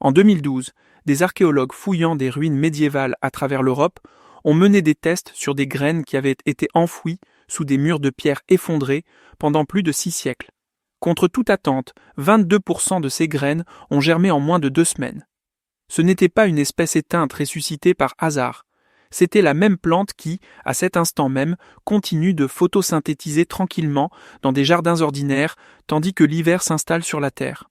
En 2012, des archéologues fouillant des ruines médiévales à travers l'Europe ont mené des tests sur des graines qui avaient été enfouies sous des murs de pierre effondrés pendant plus de 6 siècles. Contre toute attente, 22% de ces graines ont germé en moins de 2 semaines. Ce n'était pas une espèce éteinte ressuscitée par hasard. C'était la même plante qui, à cet instant même, continue de photosynthétiser tranquillement dans des jardins ordinaires, tandis que l'hiver s'installe sur la Terre.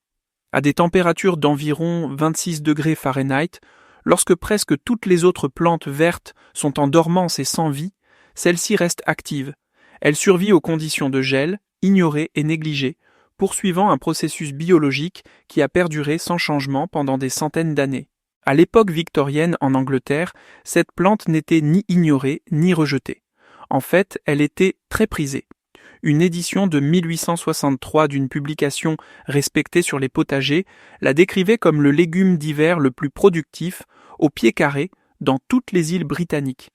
À des températures d'environ 26 degrés Fahrenheit, lorsque presque toutes les autres plantes vertes sont en dormance et sans vie, celle-ci reste active. Elle survit aux conditions de gel, ignorées et négligées, poursuivant un processus biologique qui a perduré sans changement pendant des centaines d'années. À l'époque victorienne en Angleterre, cette plante n'était ni ignorée ni rejetée. En fait, elle était très prisée. Une édition de 1863 d'une publication respectée sur les potagers la décrivait comme le légume d'hiver le plus productif, au pied carré, dans toutes les îles britanniques.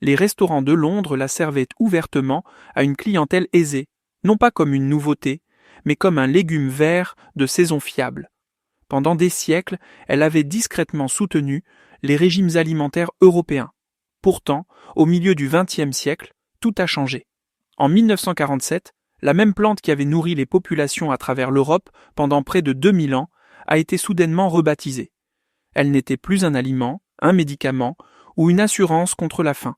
Les restaurants de Londres la servaient ouvertement à une clientèle aisée, non pas comme une nouveauté, mais comme un légume vert de saison fiable. Pendant des siècles, elle avait discrètement soutenu les régimes alimentaires européens. Pourtant, au milieu du XXe siècle, tout a changé. En 1947, la même plante qui avait nourri les populations à travers l'Europe pendant près de 2000 ans a été soudainement rebaptisée. Elle n'était plus un aliment, un médicament ou une assurance contre la faim.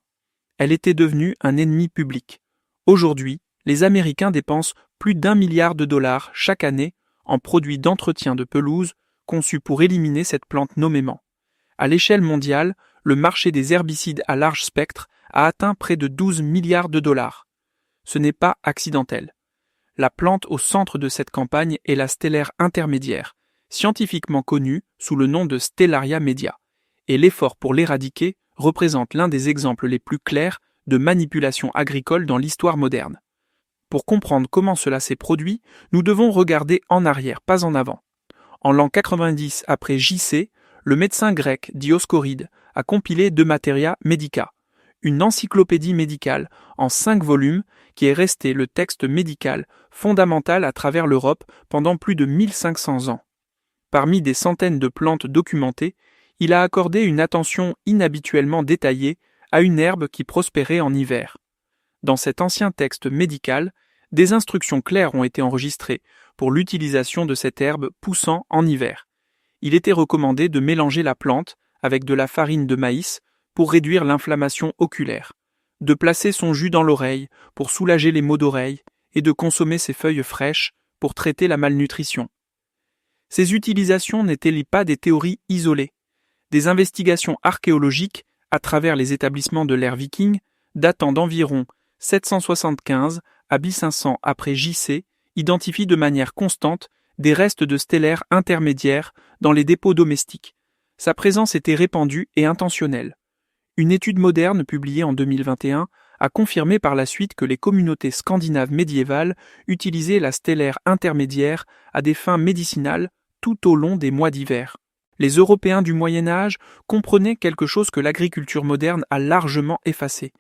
Elle était devenue un ennemi public. Aujourd'hui, les Américains dépensent plus d'1 milliard de dollars chaque année en produits d'entretien de pelouse conçus pour éliminer cette plante nommément. À l'échelle mondiale, le marché des herbicides à large spectre a atteint près de 12 milliards de dollars. Ce n'est pas accidentel. La plante au centre de cette campagne est la stellaire intermédiaire, scientifiquement connue sous le nom de Stellaria media, et l'effort pour l'éradiquer représente l'un des exemples les plus clairs de manipulation agricole dans l'histoire moderne. Pour comprendre comment cela s'est produit, nous devons regarder en arrière, pas en avant. En l'an 90 après JC, le médecin grec Dioscoride a compilé De Materia Medica, une encyclopédie médicale en 5 volumes qui est resté le texte médical fondamental à travers l'Europe pendant plus de 1500 ans. Parmi des centaines de plantes documentées, il a accordé une attention inhabituellement détaillée à une herbe qui prospérait en hiver. Dans cet ancien texte médical, des instructions claires ont été enregistrées pour l'utilisation de cette herbe poussant en hiver. Il était recommandé de mélanger la plante avec de la farine de maïs pour réduire l'inflammation oculaire, de placer son jus dans l'oreille pour soulager les maux d'oreille et de consommer ses feuilles fraîches pour traiter la malnutrition. Ces utilisations n'étaient pas des théories isolées. Des investigations archéologiques à travers les établissements de l'ère viking, datant d'environ 775 à 1500 après JC, identifient de manière constante des restes de stellaires intermédiaires dans les dépôts domestiques. Sa présence était répandue et intentionnelle. Une étude moderne publiée en 2021 a confirmé par la suite que les communautés scandinaves médiévales utilisaient la stellaire intermédiaire à des fins médicinales tout au long des mois d'hiver. Les Européens du Moyen Âge comprenaient quelque chose que l'agriculture moderne a largement effacé.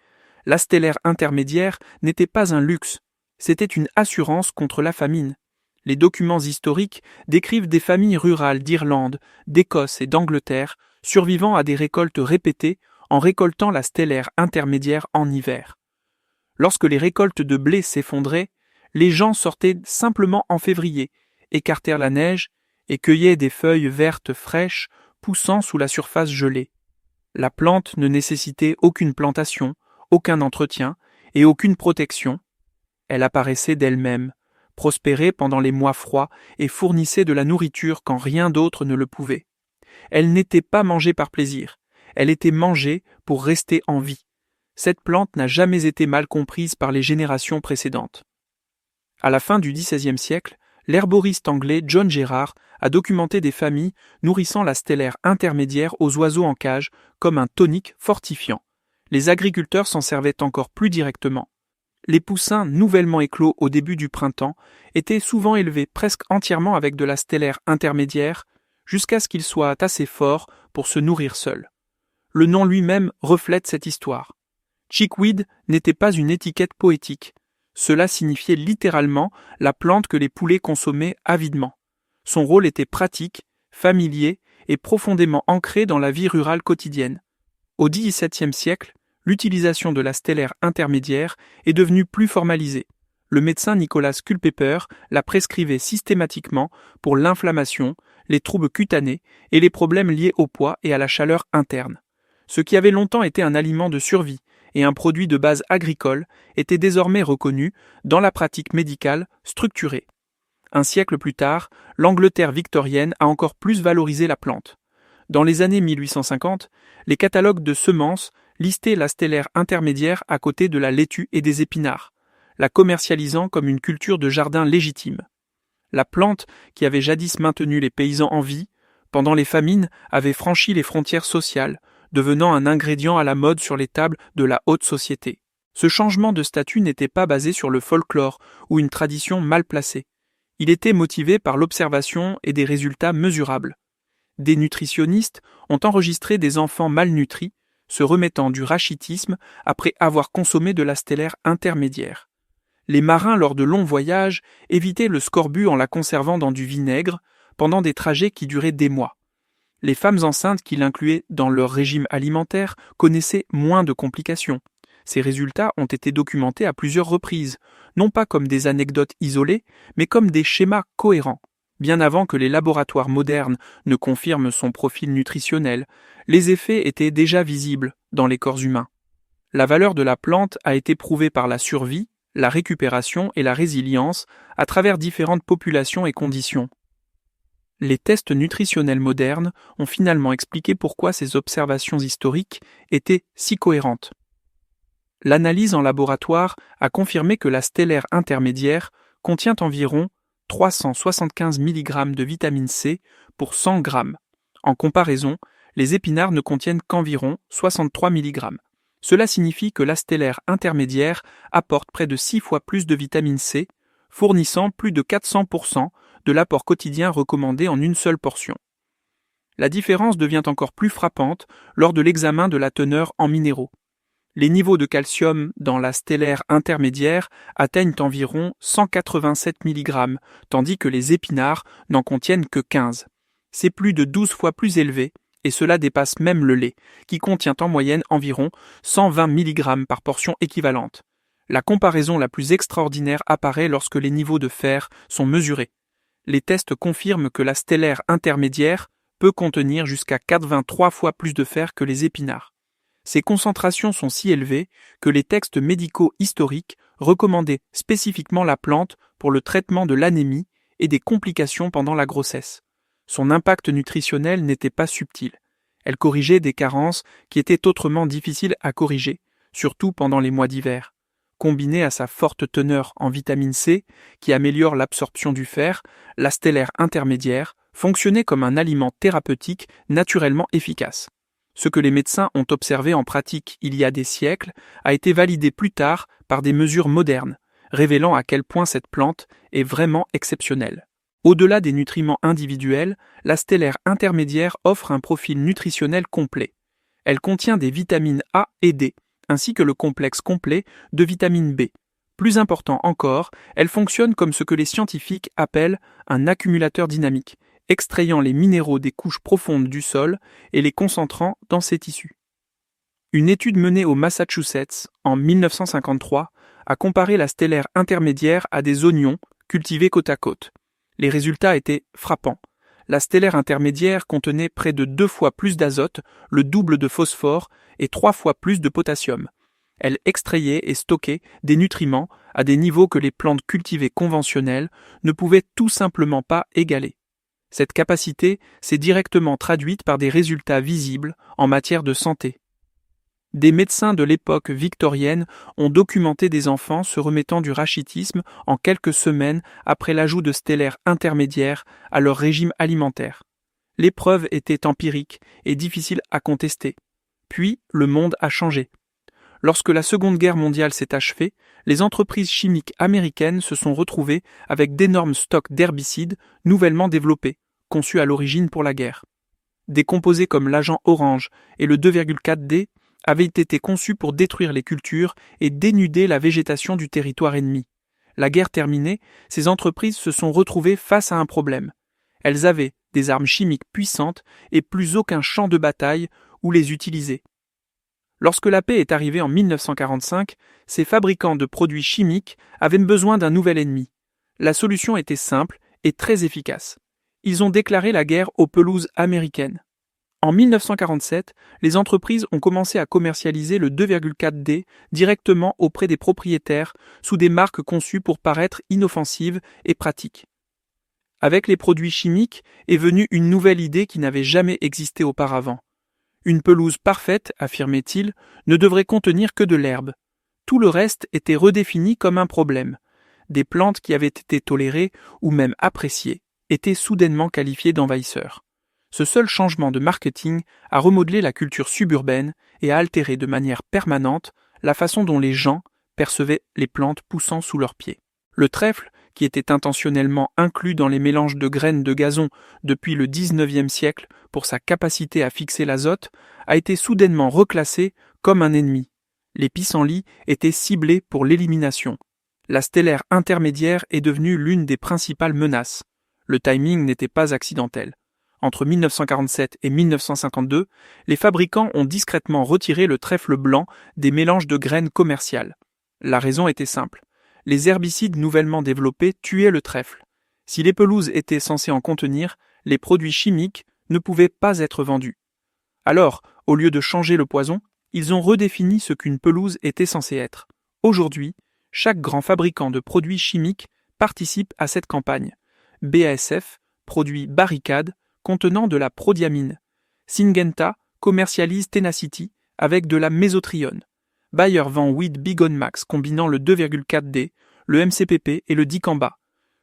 La stellaire intermédiaire n'était pas un luxe, c'était une assurance contre la famine. Les documents historiques décrivent des familles rurales d'Irlande, d'Écosse et d'Angleterre survivant à des récoltes répétées en récoltant la stellaire intermédiaire en hiver. Lorsque les récoltes de blé s'effondraient, les gens sortaient simplement en février, écartèrent la neige et cueillaient des feuilles vertes fraîches poussant sous la surface gelée. La plante ne nécessitait aucune plantation, aucun entretien et aucune protection. Elle apparaissait d'elle-même, prospérait pendant les mois froids et fournissait de la nourriture quand rien d'autre ne le pouvait. Elle n'était pas mangée par plaisir, elle était mangée pour rester en vie. Cette plante n'a jamais été mal comprise par les générations précédentes. À la fin du XVIe siècle, l'herboriste anglais John Gerard a documenté des familles nourrissant la stellaire intermédiaire aux oiseaux en cage comme un tonique fortifiant. Les agriculteurs s'en servaient encore plus directement. Les poussins nouvellement éclos au début du printemps étaient souvent élevés presque entièrement avec de la stellaire intermédiaire jusqu'à ce qu'ils soient assez forts pour se nourrir seuls. Le nom lui-même reflète cette histoire. Chickweed n'était pas une étiquette poétique. Cela signifiait littéralement la plante que les poulets consommaient avidement. Son rôle était pratique, familier est profondément ancrée dans la vie rurale quotidienne. Au XVIIe siècle, l'utilisation de la stellaire intermédiaire est devenue plus formalisée. Le médecin Nicolas Culpeper la prescrivait systématiquement pour l'inflammation, les troubles cutanés et les problèmes liés au poids et à la chaleur interne. Ce qui avait longtemps été un aliment de survie et un produit de base agricole était désormais reconnu dans la pratique médicale structurée. Un siècle plus tard, l'Angleterre victorienne a encore plus valorisé la plante. Dans les années 1850, les catalogues de semences listaient la stellaire intermédiaire à côté de la laitue et des épinards, la commercialisant comme une culture de jardin légitime. La plante, qui avait jadis maintenu les paysans en vie, pendant les famines, avait franchi les frontières sociales, devenant un ingrédient à la mode sur les tables de la haute société. Ce changement de statut n'était pas basé sur le folklore ou une tradition mal placée. Il était motivé par l'observation et des résultats mesurables. Des nutritionnistes ont enregistré des enfants malnutris se remettant du rachitisme après avoir consommé de la stellaire intermédiaire. Les marins, lors de longs voyages, évitaient le scorbut en la conservant dans du vinaigre pendant des trajets qui duraient des mois. Les femmes enceintes qui l'incluaient dans leur régime alimentaire connaissaient moins de complications. Ces résultats ont été documentés à plusieurs reprises, non pas comme des anecdotes isolées, mais comme des schémas cohérents. Bien avant que les laboratoires modernes ne confirment son profil nutritionnel, les effets étaient déjà visibles dans les corps humains. La valeur de la plante a été prouvée par la survie, la récupération et la résilience à travers différentes populations et conditions. Les tests nutritionnels modernes ont finalement expliqué pourquoi ces observations historiques étaient si cohérentes. L'analyse en laboratoire a confirmé que la stellaire intermédiaire contient environ 375 mg de vitamine C pour 100 g. En comparaison, les épinards ne contiennent qu'environ 63 mg. Cela signifie que la stellaire intermédiaire apporte près de 6 fois plus de vitamine C, fournissant plus de 400% de l'apport quotidien recommandé en une seule portion. La différence devient encore plus frappante lors de l'examen de la teneur en minéraux. Les niveaux de calcium dans la stellaire intermédiaire atteignent environ 187 mg, tandis que les épinards n'en contiennent que 15. C'est plus de 12 fois plus élevé, et cela dépasse même le lait, qui contient en moyenne environ 120 mg par portion équivalente. La comparaison la plus extraordinaire apparaît lorsque les niveaux de fer sont mesurés. Les tests confirment que la stellaire intermédiaire peut contenir jusqu'à 83 fois plus de fer que les épinards. Ces concentrations sont si élevées que les textes médicaux historiques recommandaient spécifiquement la plante pour le traitement de l'anémie et des complications pendant la grossesse. Son impact nutritionnel n'était pas subtil. Elle corrigeait des carences qui étaient autrement difficiles à corriger, surtout pendant les mois d'hiver. Combinée à sa forte teneur en vitamine C, qui améliore l'absorption du fer, la stellaire intermédiaire fonctionnait comme un aliment thérapeutique naturellement efficace. Ce que les médecins ont observé en pratique il y a des siècles a été validé plus tard par des mesures modernes, révélant à quel point cette plante est vraiment exceptionnelle. Au-delà des nutriments individuels, la stellaire intermédiaire offre un profil nutritionnel complet. Elle contient des vitamines A et D, ainsi que le complexe complet de vitamine B. Plus important encore, elle fonctionne comme ce que les scientifiques appellent un accumulateur dynamique, extrayant les minéraux des couches profondes du sol et les concentrant dans ses tissus. Une étude menée au Massachusetts en 1953 a comparé la stellaire intermédiaire à des oignons cultivés côte à côte. Les résultats étaient frappants. La stellaire intermédiaire contenait près de 2 fois plus d'azote, le double de phosphore et 3 fois plus de potassium. Elle extrayait et stockait des nutriments à des niveaux que les plantes cultivées conventionnelles ne pouvaient tout simplement pas égaler. Cette capacité s'est directement traduite par des résultats visibles en matière de santé. Des médecins de l'époque victorienne ont documenté des enfants se remettant du rachitisme en quelques semaines après l'ajout de stellaire intermédiaire à leur régime alimentaire. L'épreuve était empirique et difficile à contester. Puis, le monde a changé. Lorsque la Seconde Guerre mondiale s'est achevée, les entreprises chimiques américaines se sont retrouvées avec d'énormes stocks d'herbicides nouvellement développés, conçus à l'origine pour la guerre. Des composés comme l'agent orange et le 2,4-D avaient été conçus pour détruire les cultures et dénuder la végétation du territoire ennemi. La guerre terminée, ces entreprises se sont retrouvées face à un problème. Elles avaient des armes chimiques puissantes et plus aucun champ de bataille où les utiliser. Lorsque la paix est arrivée en 1945, ces fabricants de produits chimiques avaient besoin d'un nouvel ennemi. La solution était simple et très efficace. Ils ont déclaré la guerre aux pelouses américaines. En 1947, les entreprises ont commencé à commercialiser le 2,4D directement auprès des propriétaires sous des marques conçues pour paraître inoffensives et pratiques. Avec les produits chimiques est venue une nouvelle idée qui n'avait jamais existé auparavant. Une pelouse parfaite, affirmait-il, ne devrait contenir que de l'herbe. Tout le reste était redéfini comme un problème. Des plantes qui avaient été tolérées ou même appréciées étaient soudainement qualifiées d'envahisseurs. Ce seul changement de marketing a remodelé la culture suburbaine et a altéré de manière permanente la façon dont les gens percevaient les plantes poussant sous leurs pieds. Le trèfle, qui était intentionnellement inclus dans les mélanges de graines de gazon depuis le XIXe siècle pour sa capacité à fixer l'azote, a été soudainement reclassé comme un ennemi. Les pissenlits étaient ciblés pour l'élimination. La stellaire intermédiaire est devenue l'une des principales menaces. Le timing n'était pas accidentel. Entre 1947 et 1952, les fabricants ont discrètement retiré le trèfle blanc des mélanges de graines commerciales. La raison était simple. Les herbicides nouvellement développés tuaient le trèfle. Si les pelouses étaient censées en contenir, les produits chimiques ne pouvaient pas être vendus. Alors, au lieu de changer le poison, ils ont redéfini ce qu'une pelouse était censée être. Aujourd'hui, chaque grand fabricant de produits chimiques participe à cette campagne. BASF produit Barricade, contenant de la prodiamine. Syngenta commercialise Tenacity avec de la mésotrione. Bayer vend Weed Bigon Max combinant le 2,4D, le MCPP et le dicamba.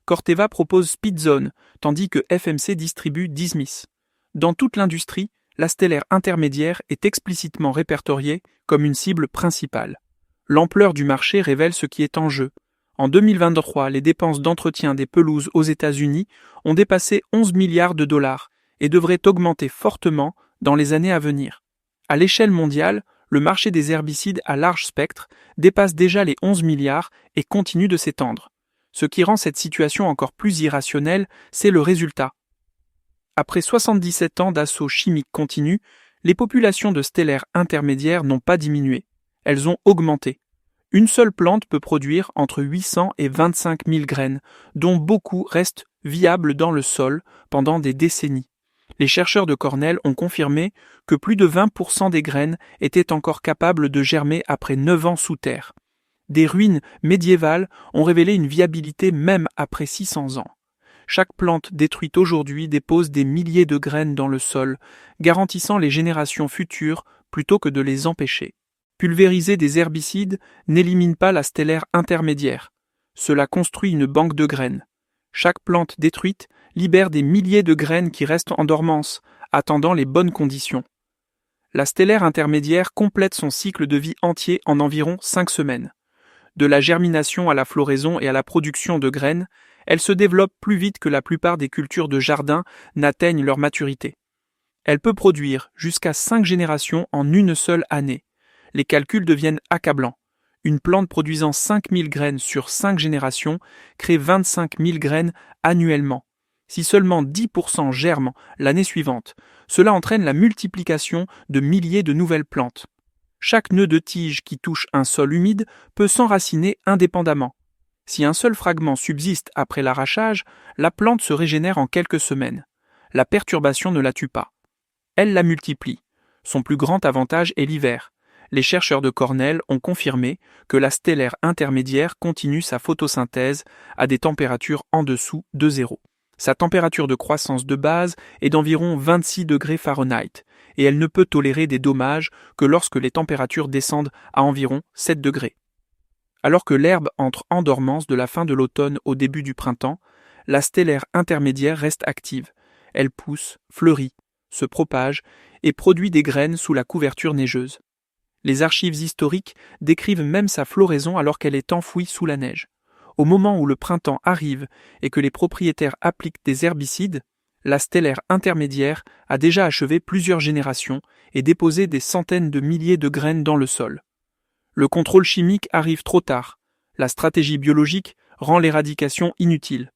Corteva propose Speedzone, tandis que FMC distribue Dismiss. Dans toute l'industrie, la stellaire intermédiaire est explicitement répertoriée comme une cible principale. L'ampleur du marché révèle ce qui est en jeu. En 2023, les dépenses d'entretien des pelouses aux États-Unis ont dépassé 11 milliards de dollars et devraient augmenter fortement dans les années à venir. À l'échelle mondiale, le marché des herbicides à large spectre dépasse déjà les 11 milliards et continue de s'étendre. Ce qui rend cette situation encore plus irrationnelle, c'est le résultat. Après 77 ans d'assaut chimique continu, les populations de stellaires intermédiaires n'ont pas diminué. Elles ont augmenté. Une seule plante peut produire entre 800 et 25 000 graines, dont beaucoup restent viables dans le sol pendant des décennies. Les chercheurs de Cornell ont confirmé que plus de 20% des graines étaient encore capables de germer après 9 ans sous terre. Des ruines médiévales ont révélé une viabilité même après 600 ans. Chaque plante détruite aujourd'hui dépose des milliers de graines dans le sol, garantissant les générations futures plutôt que de les empêcher. Pulvériser des herbicides n'élimine pas la stellaire intermédiaire. Cela construit une banque de graines. Chaque plante détruite libère des milliers de graines qui restent en dormance, attendant les bonnes conditions. La stellaire intermédiaire complète son cycle de vie entier en environ 5 semaines. De la germination à la floraison et à la production de graines, elle se développe plus vite que la plupart des cultures de jardin n'atteignent leur maturité. Elle peut produire jusqu'à 5 générations en une seule année. Les calculs deviennent accablants. Une plante produisant 5000 graines sur 5 générations crée 25 000 graines annuellement. Si seulement 10% germent l'année suivante, cela entraîne la multiplication de milliers de nouvelles plantes. Chaque nœud de tige qui touche un sol humide peut s'enraciner indépendamment. Si un seul fragment subsiste après l'arrachage, la plante se régénère en quelques semaines. La perturbation ne la tue pas. Elle la multiplie. Son plus grand avantage est l'hiver. Les chercheurs de Cornell ont confirmé que la stellaire intermédiaire continue sa photosynthèse à des températures en dessous de zéro. Sa température de croissance de base est d'environ 26 degrés Fahrenheit et elle ne peut tolérer des dommages que lorsque les températures descendent à environ 7 degrés. Alors que l'herbe entre en dormance de la fin de l'automne au début du printemps, la stellaire intermédiaire reste active. Elle pousse, fleurit, se propage et produit des graines sous la couverture neigeuse. Les archives historiques décrivent même sa floraison alors qu'elle est enfouie sous la neige. Au moment où le printemps arrive et que les propriétaires appliquent des herbicides, la stellaire intermédiaire a déjà achevé plusieurs générations et déposé des centaines de milliers de graines dans le sol. Le contrôle chimique arrive trop tard. La stratégie biologique rend l'éradication inutile.